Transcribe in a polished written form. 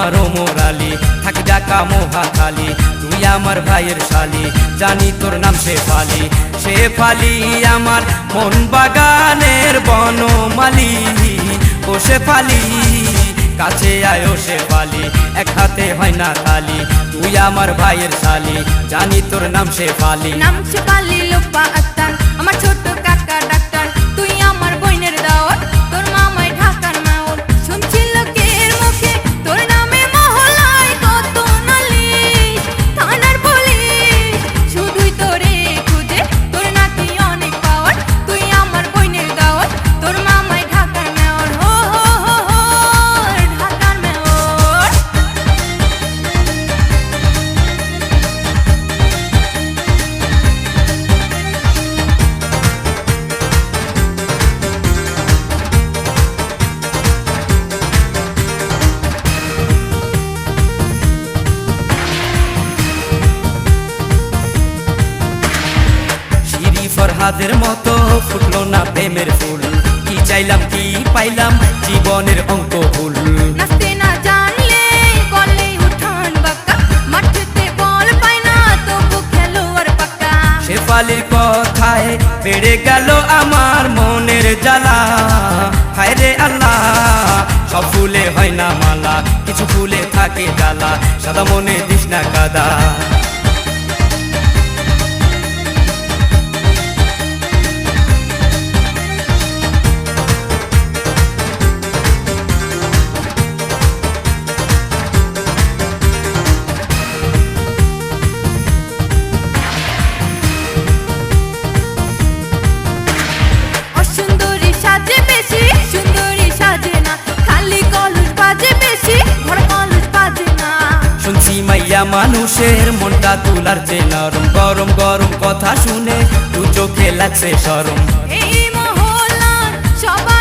আমার ওমর আলী, থাকি ঢাকা মহাখালী। তুই আমার ভাইয়ের শালি, জানি তোর নাম শেফালি। শেফালি আমার মন বাগানের বনমালী। ও শেফালি কাছে আয়ো শেফালি, এক হাতে হয় না তালি। তুই আমার ভাইয়ের শালি, জানি তোর নাম শেফালি। নাম শেফালি লোপা আক্তার, আমার ছোট কাকা ডাক্তার। তুই আমার বোনের দাওয়াত, তোর মামাই ঢাকার মেয়র। শুনছি লোকের মুখে তোর নামে মহল্লায় কত নালিশ। থানার পুলিশ শুধুই তোরে খুঁজে, তোর নাকি অনেক পাওয়ার। তুই আমার বোনের দাওয়াত, তোর মামাই ঢাকার মেয়র। হো হো হো হো ঢাকার মেয়র। ফরহাদের মতো ফুটলো না প্রেমের ফুল, কি চাইলাম কি পাইলাম জীবনের অঙ্ক ভুল। নাচতে না জানলে বলে উঠান বাঁকা, মাঠেতে বল পায় না তবু খেলোয়াড় পাক্কা। শেফালির কথায় বেড়ে গেল আমার মনের জ্বালা। হায় রে আল্লাহ, সব ফুলে হয় না মালা, কিছু ফুলে থাকে জ্বালা। সাদা মনে দিস না কাদা। অসুন্দরী সাজে বেশি, সুন্দরী সাজে না। খালি কলস বাজে বেশি, ভরা কলস বাজে না। শুনছি মাইয়া মানুষের মনটা তুলার চেয়ে নরম। গরম গরম কথা শুনে দু চোখে লাগছে শরম। এই মহল্লার সবাই